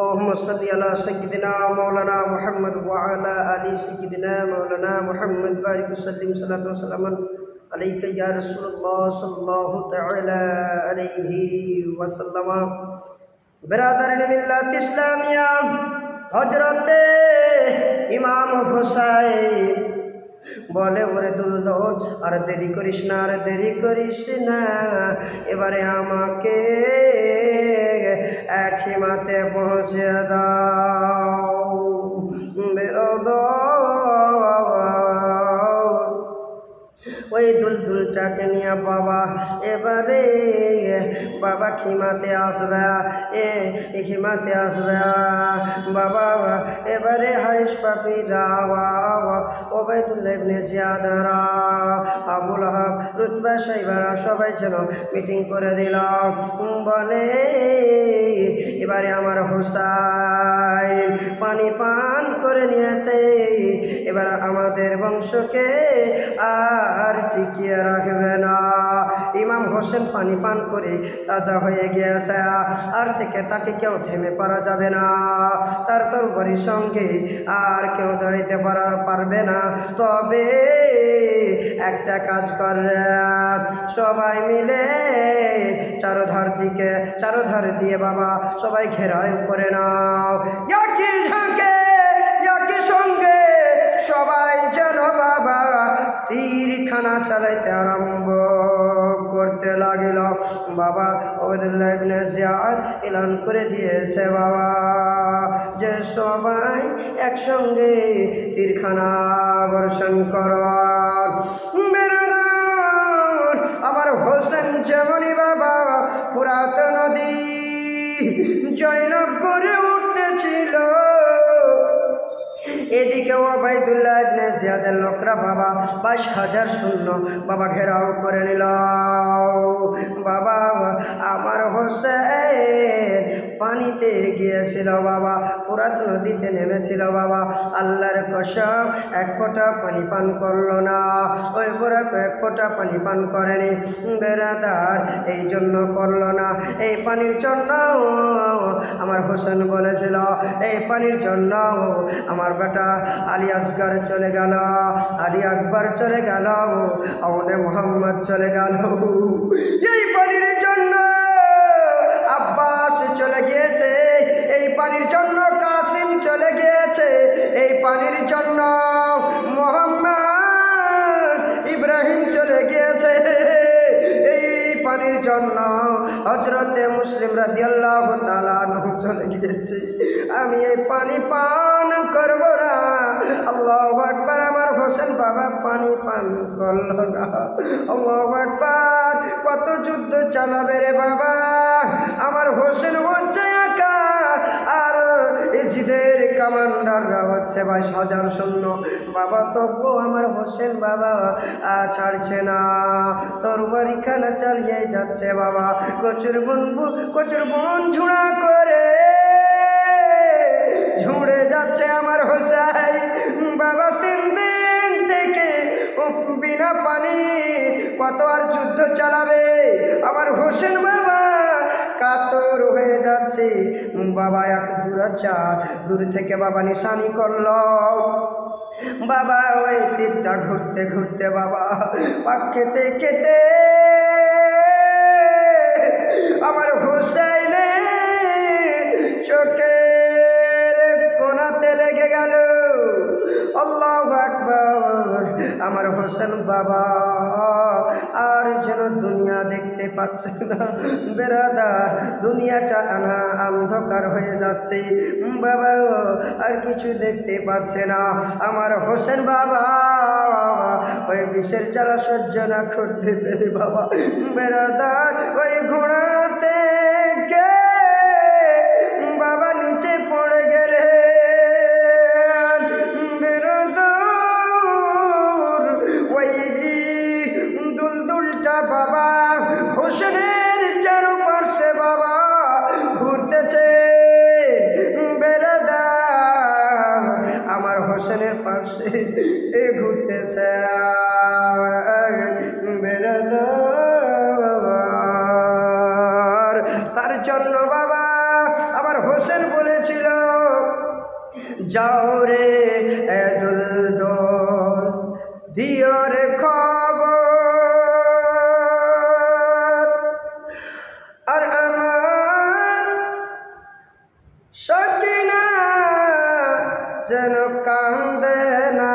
اللهم صل على سيدنا مولانا محمد وعلى آل سيدنا مولانا محمد بارك وسلم صلاة وسلاما عليك يا رسول الله صلى الله تعالى عليه وسلم برادران মিল্লাত ইসলামিয়া হযরতে ইমাম হুসাইন বলে ওরে দুলদোজ আর দেরি করিস না এবারে আমাকে এক হিমাতে পৌঁছে দাও ওই দুলদুলটাকে নিয়ে বাবা এবারে বাবা খিমাতে আসবে খিমাতে আসবে বাবা এবারে হারিস পাপিরা ওবাইদুল্লাহ ইবনে জিয়াদরা আবুল হাব রুতবা সাইবারা সবাই যেন মিটিং করে দিল বলে এবারে আমার হুসাইন পানি পান করে নিয়েছে এবার আমাদের বংশকে আর টিকিয়ে রাখবে না ইমাম হোসেন পানি পান করে তাজা হয়ে গিয়েছে আর থেকে তাকে কেউ থেমে পারা যাবে না তার তরবারির সঙ্গে আর কেউ দাঁড়াইতে পারবে না তবে একটা কাজ করে সবাই মিলে চারোধার দিয়ে বাবা সবাই ঘেরায় করে নাও একই ঝাঁকে একই সঙ্গে সবাই যেন বাবা তীরখানা চালাইতে আরম্ভ করতে লাগিল বাবা ওবাইদুল্লাহ ইবনে জিয়াদ এলান করে দিয়েছে বাবা যে সবাই একসঙ্গে তীরখানা বর্ষণ কর আমার হোসেন যেমনই বাবা ফুরাত নদী জয়নব করে উঠতেছিল এদিকে ওবাইদুল্লাহ ইবনে জিয়াদের লোকরা বাবা 22,000 সৈন্য বাবা ঘেরাও করে নিল বাবা আমার হোসেন পানিতে গিয়েছিল বাবা ফুরাত নদীতে নেমেছিল বাবা আল্লাহর কসম এক ফোঁটা পানি পান করলো না ওই ফুরাত এক ফোঁটা পানি পান করেনি বেরাদার এই জন্য করলো না এই পানির জন্য আমার হোসেন বলেছিল এই পানির জন্য আমার বেটা আলী আসগর চলে গেল আলী আকবর চলে গেল আউনে মোহাম্মদ চলে গেল এই পানির জন্য আব্বাস চলে গিয়েছে এই পানির জন্য কাসিম চলে গিয়েছে এই পানির জন্য মোহাম্মদ ইব্রাহিম চলে গিয়েছে এই পানির জন্য হযরতে মুসলিম রাদিয়াল্লাহু তাআলা আনহু চলে গিয়েছে আমি এই পানি পান করব না আল্লাহু আকবার আমার হোসেন বাবা পানি পান করলো না আল্লাহু আকবার কত যুদ্ধ চালাবে রে বাবা আমার হোসেন হচ্ছে একা আর ইজিদের কমান্ডাররা হচ্ছে 22,000 সৈন্য বাবা তবু আমার হোসেন বাবা ছাড়ছে না তরবারি খানা চালিয়ে যাচ্ছে বাবা কচুর বন ঝুড়া করে ঝুড়ে যাচ্ছে আমার হোসেন বাবা 3 দিন থেকে বিনা পানি কত আর যুদ্ধ চালাবে আমার হোসেন বাবা কাতর হয়ে যাচ্ছে বাবা এক দূর থেকে বাবা নিশানি করলো বাবা ওই তীরটা ঘুরতে ঘুরতে বাবা পাক খেতে খেতে আমার হোসেনে চোখের কোনাতে লেগে গেল আল্লাহু আকবার আমার হোসেন বাবা আর যেন দুনিয়া দেখতে পাচ্ছে না বেরাদার দুনিয়াটা অন্ধকার হয়ে যাচ্ছে বাবা আর কিছু দেখতে পাচ্ছে না আমার হোসেন বাবা ওই বিষের জ্বালা সহ্য না করতে পেরে বাবা বেরাদার ওই ঘোড়াতে বাবা নিচে পড়ে গেলে বাবা হোসেনের চারপাশে বাবা ঘুরতেছে বেরাদার আমার হোসেনের পাশে ঘুরতেছে বেরাদার তার জন্য বাবা আমার হোসেন বলে বলেছিল, যাও রে দুলদুল দিও রে খবর, আর আমার সকিনা যেন কান্দে না।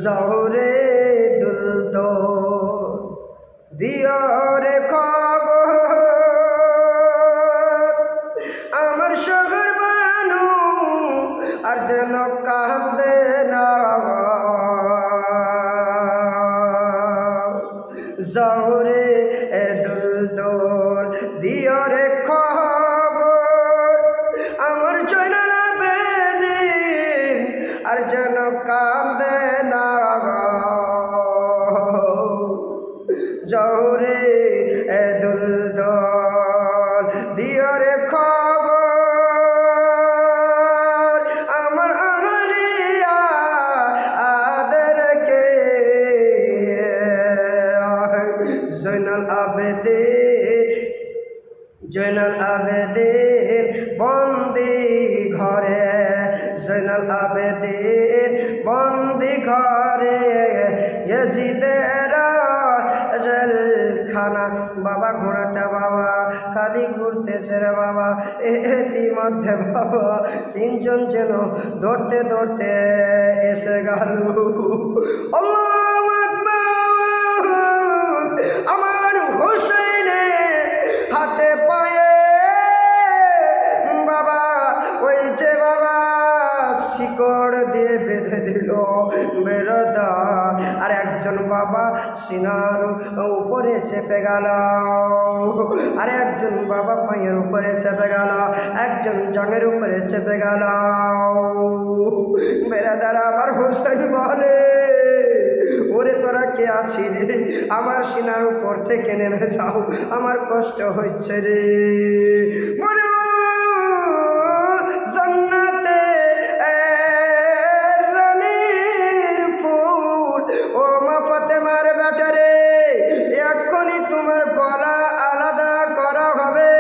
যাও রে দুলদুল দিও রে খবর, আমার সগর বানু আর যেন কান্দে না। যাও রে দুলদুল দিও রে খবর, আমার জয়নাল আবেদীন আর যেন কান্দে না। যাও রে দুলদুল দিও রে খবর, আমার আহলিয়া আদেরকে। জয়নাল আবেদীন বন্দি ঘরে, জয়নাল আবেদীন বন্দি ঘরে, ইয়াজিদের জেলখানা। বাবা ঘোড়াটা বাবা খালি ঘুরতেছে রে বাবা, ইতিমধ্যে বাবা তিনজন যেন ধরতে ধরতে এসে গেল। আল্লাহু আকবার! আমার হোসেনের হাতে পায়ে বাবা ওই যে বাবা শিকড় দিয়ে বেঁধে দিল বেরোদার, আর একজন বাবা সিনার উপরে চেপে গেল, আর একজন বাবা পায়ের উপরে চেপে গেল, একজন জঙের উপরে চেপে গেল। বেরাদার আমার হোসেন বলে, ওরে তোরা কে আছি রে, আমার সিনার উপর থেকে নেমে যাও, আমার কষ্ট হচ্ছে রে। মরে জান্নাতে রানীর ফুল, ও মা ফাতেমার বেটা রে, এক্ষুনি তোমার গলা আলাদা করা হবে,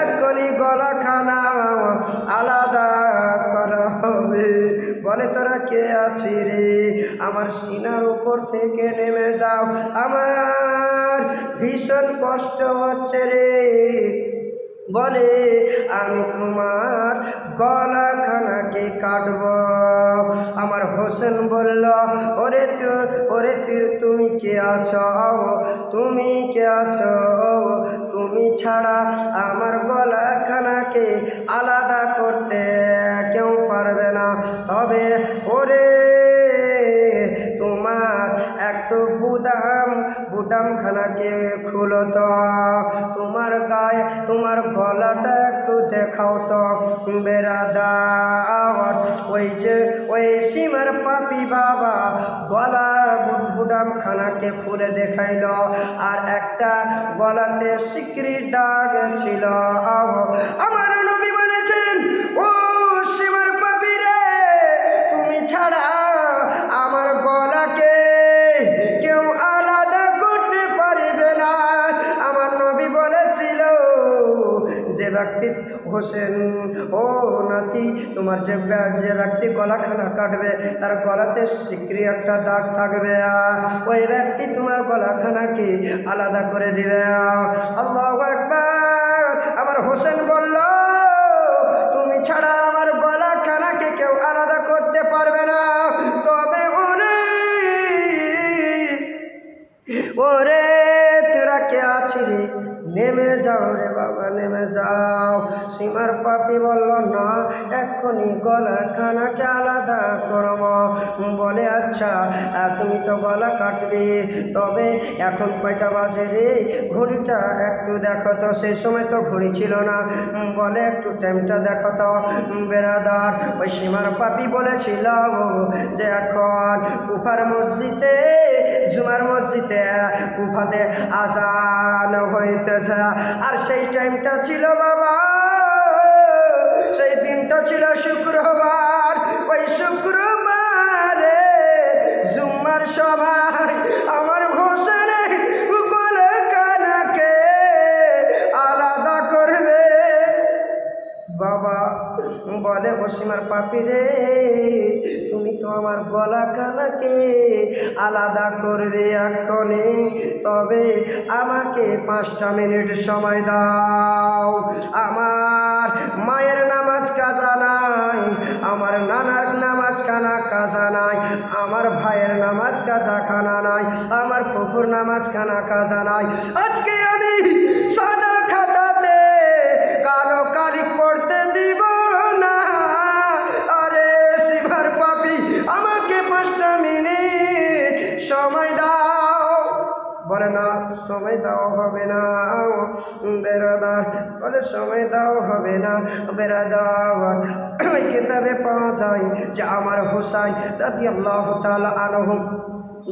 এক্ষুনি গলাখানা আলাদা করা হবে। বলে তোরা কে আছি রে, আমার সিনার উপর থেকে নেমে যাও, আমার ভীষণ কষ্ট হচ্ছে রে। বলে আমি তোমার গলাখানাকে কাটব। আমার হোসেন বলল, ওরে তুমি কে আছো, তুমি কে আছো, তুমি ছাড়া আমার গলাখানাকে আলাদা করতে কেউ পারবে না। তবে ওরে তোমার একটু বুটামখানাকে খুলো তো, তোমার গায়ে তোমার গলাটা একটু দেখাও তো বেরাদার। ওই সীমার পাপি বাবা গলা বুটামখানাকে খুলে দেখাইল, আর একটা গলাতে সিকরির দাগ ছিল। আমার নবী বলেছেন, ও সীমার পাপি রে, তুমি ছাড়া আমার গলাকে কেউ আলাদা করতে পারবে না। আমার নবী বলেছিল, যে ব্যক্তি হোসেন ও নাতি তোমার যে ব্যক্তি গলাখানা কাটবে তার গলাতে সিকরি একটা দাগ থাকবে, ওই ব্যক্তি তোমার গলাখানাকে আলাদা করে দিবে। আল্লাহু আকবার! আমার হোসেন বলল, তুমি ছাড়া আমার গলাখানাকে কেউ আলাদা করতে পারবে না। তবে ওরে তোরা কে আছি রে, নেমে যাও রে বাবা, নেমে যাও। সীমার পাপি বলল, না এক্ষুনি গলাখানাকে আলাদা করব। বলে আচ্ছা তুমি তো গলা কাটবে, তবে এখন কয়টা বাজে রে, ঘড়িটা একটু দেখো তো। সেই সময় তো ঘড়ি ছিল না। বলে একটু টাইমটা দেখো তো বেরাদার। ওই সীমার পাপি বলেছিল যে এখন কুফার মসজিদে, জুমার মসজিদে কুফাতে আজান হইতেছে, আর সেই টাইমটা ছিল বাবা, সেই দিনটা ছিল শুক্রবার। ওই শুক্রবারে জুম্মার সবাই আমার হোসেনের গলাখানাকে আলাদা করবে। বলে ও সীমার পাপি রে, তুমি তো আমার গলা কানাকে আলাদা করবে এক্ষণে, তবে আমাকে 5টা মিনিট সময় দাও। আমার মায়ের নামাজ কাজা নাই, আমার নানার নামাজ খানা কাজা নাই, আমার ভাইয়ের নামাজ কাজা খানা নাই, আমার ফুফুর নামাজ খানা কাজা নাই। আজকে আমি সাদা খাতাতে কালো কালি করতে দিব না। আরে সীমার পাপি, আমাকে 5টা মিনিট সময় দাও। বলে না সময় দাও হবে না বেরাদার, বলে সময় দাও হবে না বেরাদার। ওই কিতাবে পাওয়া যায় যে আমার হুসাইন রাদিয়াল্লাহু তাআলা আনহু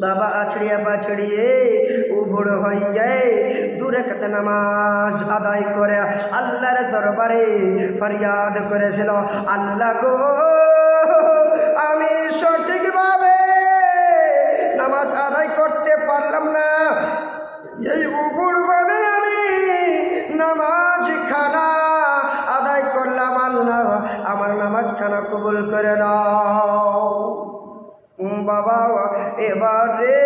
বাবা আছড়িয়া বাছড়িয়ে উবুড় হয়ে যায়, 2 রাকাত নামাজ আদায় করে আল্লাহর দরবারে ফরিয়াদ করেছিল, আল্লাহ গো আমি সঠিকভাবে নামাজ আদায় করতে পারলাম না, এই উবুড় ভাবে আমি নামাজ খানা আদায় করলাম, আল্লাহ আমার নামাজ খানা কবুল করে নাও। বাবা এবারে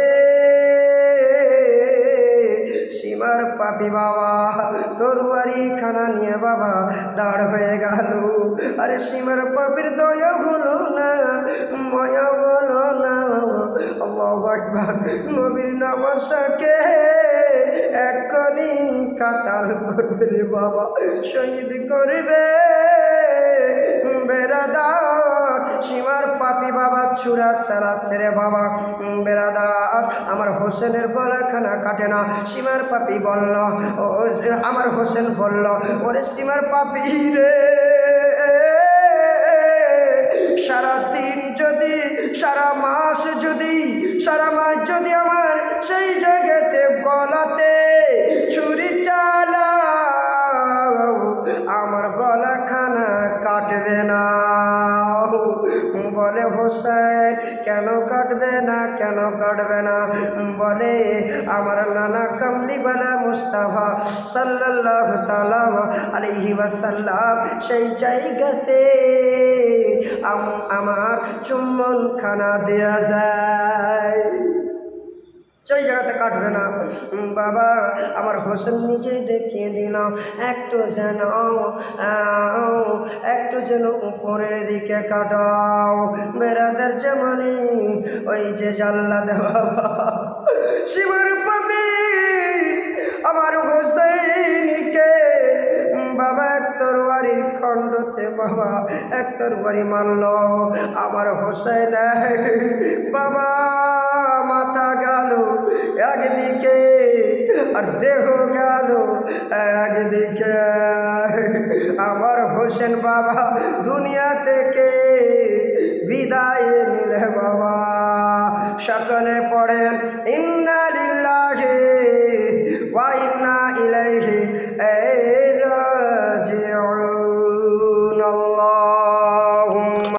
সীমার পাপি বাবা তরবারি খানা নিয়ে বাবা দাঁড় হয়ে গেল। আরে সীমার পাপির দয়া হলো না, মায়া হলো না। আল্লাহু আকবার। নবীর নামাজকে এক্ষুনি কাতাল করবে রে বাবা, শহীদ করবে বেরাদার। সীমার পাপি বাবা ছুরা চালাচ্ছে রে বাবা বেরাদার। আমার হোসেনের গলাখানা কাটে না। সীমার পাপি বলল, ও আমার হোসেন বলল, ওরে সীমার পাপি রে, সারাদিন যদি সারা মাস যদি আমার সেই জায়গাতে গলাতে ছুরি চালাও, আমার গলাখানা কাটবে না। বলে হোসেন কেন কাটবে না, কেন কাটবে না? বলে আমার নানা কামলিওয়ালা মুস্তাফা সাল্লাল্লাহু তাআলা আলাইহি ওয়াসাল্লাম সেই জায়গাতে আমার চুম্বন খানা দেয়া যায়, সেই জায়গাতে কাটবে না। বাবা আমার হোসেন নিজেই দেখিয়ে দিল, একটু যেন উপরের দিকে কাটাও বেরাদের যেমনই ওই যে জাল্লা দেওয়া শিবর পাপি আমার হোসেনকে বাবা এক তরবারির খণ্ডতে বাবা এক তরবারি মারল। আমার হোসেন বাবা মাথা গেল একদিকে আর দেহ গেল একদিকে। আমার হোসেন বাবা দুনিয়া থেকে বিদায় নিলে বাবা। সকলে পড়েন